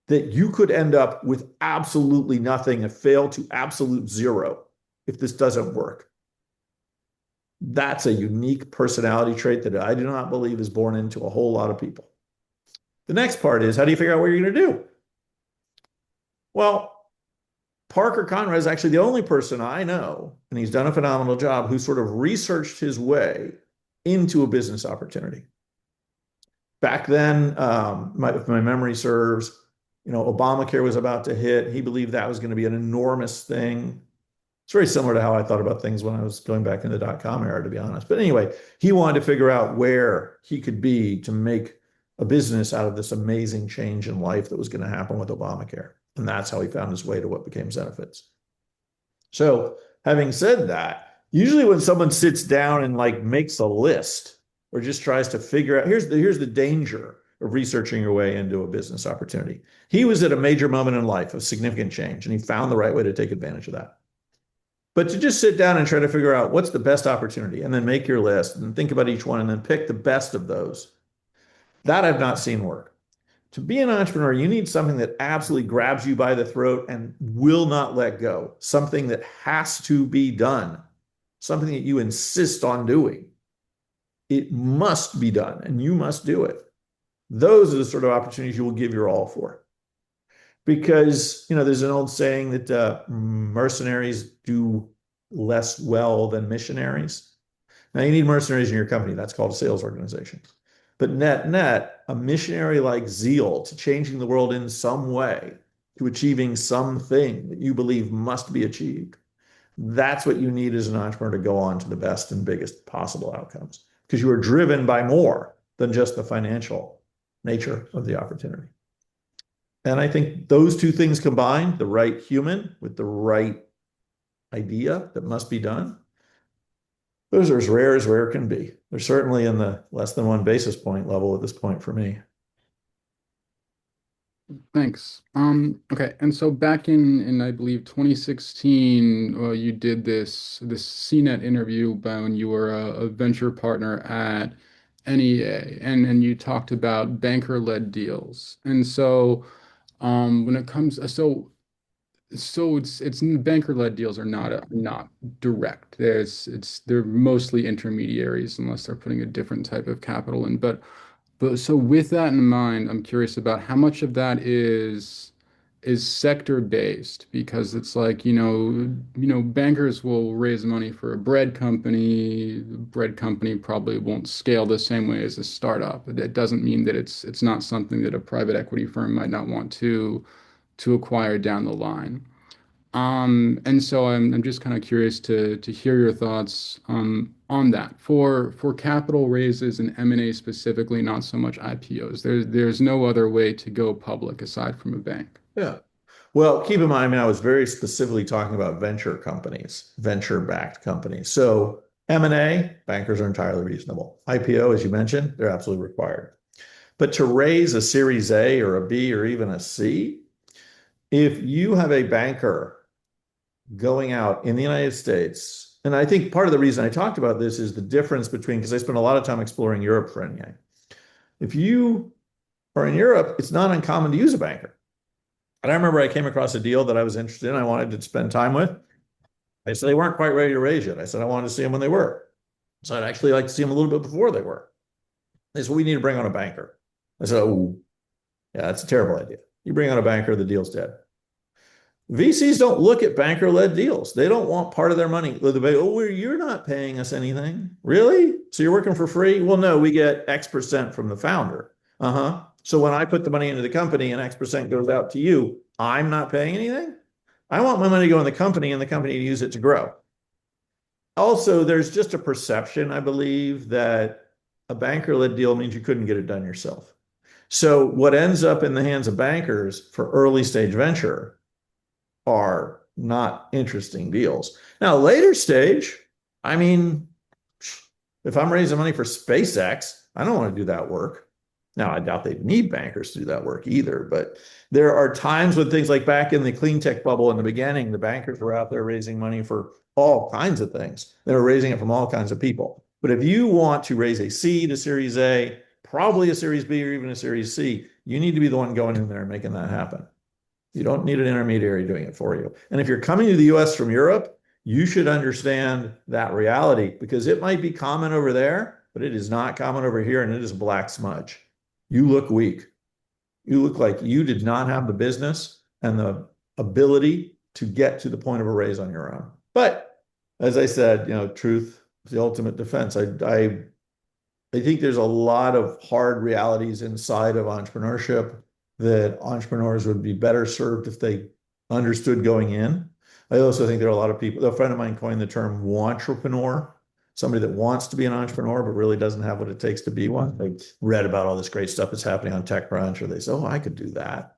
that you could end up with absolutely nothing and fail to absolute zero if this doesn't work. That's a unique personality trait that I do not believe is born into a whole lot of people. The next part is, how do you figure out what you're going to do? Well, Parker Conrad is actually the only person I know, and he's done a phenomenal job, who sort of researched his way into a business opportunity. Back then, if my memory serves, Obamacare was about to hit. He believed that was going to be an enormous thing. It's very similar to how I thought about things when I was going back in the dot-com era, to be honest. But anyway, he wanted to figure out where he could be to make a business out of this amazing change in life that was going to happen with Obamacare. And that's how he found his way to what became Zenefits. So having said that, usually when someone sits down and like makes a list or just tries to figure out, here's the danger of researching your way into a business opportunity. He was at a major moment in life of significant change, and he found the right way to take advantage of that. But to just sit down and try to figure out what's the best opportunity and then make your list and think about each one and then pick the best of those, that I've not seen work. To be an entrepreneur, you need something that absolutely grabs you by the throat and will not let go, something that has to be done, something that you insist on doing. It must be done and you must do it. Those are the sort of opportunities you will give your all for. Because, there's an old saying that mercenaries do less well than missionaries. Now, you need mercenaries in your company. That's called a sales organization. But net, a missionary-like zeal to changing the world in some way, to achieving something that you believe must be achieved, that's what you need as an entrepreneur to go on to the best and biggest possible outcomes. Because you are driven by more than just the financial nature of the opportunity. And I think those two things combined, the right human with the right idea that must be done, those are as rare can be. They're certainly in the less than 1 basis point level at this point for me. Thanks. Okay, and so back in I believe 2016, you did this CNET interview when you were a venture partner at NEA, and you talked about banker-led deals. And so when it comes, it's banker-led deals are not direct. They're mostly intermediaries unless they're putting a different type of capital in. But so with that in mind, I'm curious about how much of that is sector based, because it's like, bankers will raise money for a bread company. The bread company probably won't scale the same way as a startup. It doesn't mean that it's not something that a private equity firm might not want to acquire down the line. And so I'm just kind of curious to hear your thoughts on that. For capital raises and M&A specifically, not so much IPOs. There's no other way to go public aside from a bank. Yeah. Well, keep in mind, I mean, I was very specifically talking about venture companies, venture-backed companies. So M&A, bankers are entirely reasonable. IPO, as you mentioned, they're absolutely required. But to raise a Series A or a B or even a C, if you have a banker going out in the United States, and I think part of the reason I talked about this is the difference between, because I spent a lot of time exploring Europe for NEA. If you are in Europe, it's not uncommon to use a banker. And I remember I came across a deal that I was interested in, I wanted to spend time with. I said they weren't quite ready to raise yet. I said I wanted to see them when they were. So I'd actually like to see them a little bit before they were. They said, we need to bring on a banker. I said, oh, yeah, that's a terrible idea. You bring on a banker, the deal's dead. VCs don't look at banker-led deals. They don't want part of their money. Oh, you're not paying us anything. Really? So you're working for free? Well, no, we get X% from the founder. Uh-huh. So when I put the money into the company and X% goes out to you, I'm not paying anything? I want my money to go in the company and the company to use it to grow. Also, there's just a perception, I believe, that a banker-led deal means you couldn't get it done yourself. So what ends up in the hands of bankers for early stage venture are not interesting deals. Now, later stage, I mean, if I'm raising money for SpaceX, I don't want to do that work. Now, I doubt they need bankers to do that work either, but there are times when things like back in the clean tech bubble in the beginning, the bankers were out there raising money for all kinds of things. They were raising it from all kinds of people. But if you want to raise a C to Series A, probably a Series B or even a Series C, you need to be the one going in there and making that happen. You don't need an intermediary doing it for you. And if you're coming to the US from Europe, you should understand that reality because it might be common over there, but it is not common over here and it is black smudge. You look weak. You look like you did not have the business and the ability to get to the point of a raise on your own. But as I said, truth is the ultimate defense. I think there's a lot of hard realities inside of entrepreneurship that entrepreneurs would be better served if they understood going in. I also think there are a lot of people, a friend of mine coined the term wantrepreneur, somebody that wants to be an entrepreneur but really doesn't have what it takes to be one. They read about all this great stuff that's happening on TechCrunch, or they say, oh, I could do that.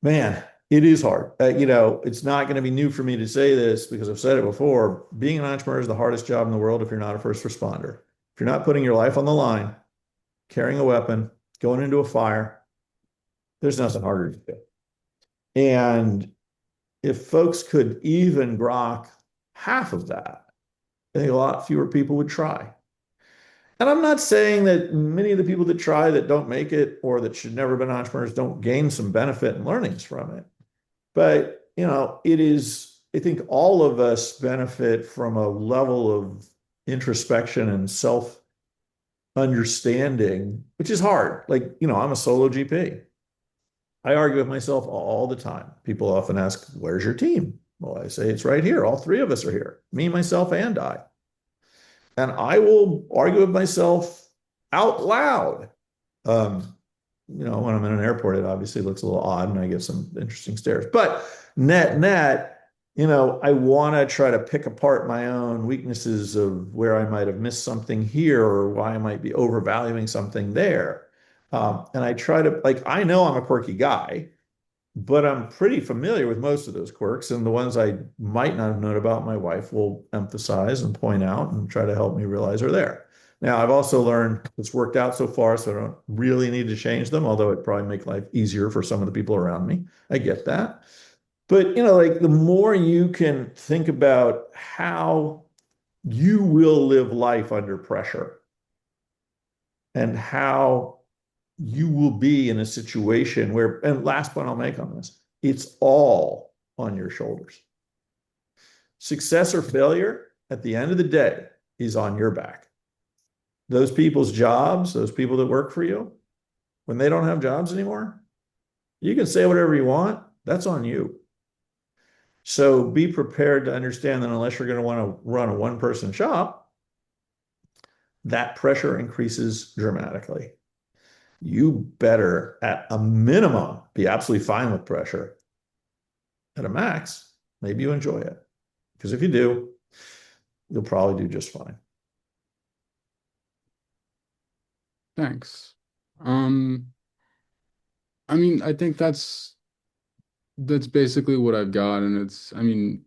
Man, it is hard. It's not going to be new for me to say this because I've said it before. Being an entrepreneur is the hardest job in the world if you're not a first responder. If you're not putting your life on the line, carrying a weapon, going into a fire, there's nothing harder to do. And if folks could even grok half of that, I think a lot fewer people would try. And I'm not saying that many of the people that try that don't make it or that should never have been entrepreneurs don't gain some benefit and learnings from it. But, it is, I think all of us benefit from a level of introspection and self understanding, which is hard. Like, I'm a solo GP. I argue with myself all the time. People often ask, where's your team? Well, I say it's right here. All three of us are here, me, myself, and I. And I will argue with myself out loud. Um, when I'm in an airport, it obviously looks a little odd and I get some interesting stares. But net, I want to try to pick apart my own weaknesses of where I might have missed something here or why I might be overvaluing something there. And I try to, like, I know I'm a quirky guy, but I'm pretty familiar with most of those quirks. And the ones I might not have known about, my wife will emphasize and point out and try to help me realize are there. Now, I've also learned it's worked out so far, so I don't really need to change them, although it probably make life easier for some of the people around me. I get that. But, like the more you can think about how you will live life under pressure and how you will be in a situation where, and last point I'll make on this, it's all on your shoulders. Success or failure at the end of the day is on your back. Those people's jobs, those people that work for you, when they don't have jobs anymore, you can say whatever you want. That's on you. So be prepared to understand that unless you're going to want to run a one person shop, that pressure increases dramatically. You better, at a minimum, be absolutely fine with pressure. At a max, maybe you enjoy it. Because if you do, you'll probably do just fine. Thanks. Um, I mean, I think that's that's basically what I've got, and I mean,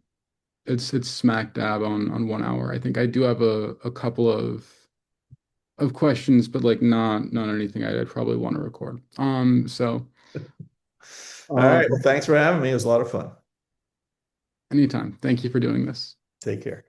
it's smack dab on 1 hour. I think I do have a couple of questions, but like not anything I'd probably want to record. All right. Um, Well, thanks for having me. It was a lot of fun. anytime. Thank you for doing this. Take care.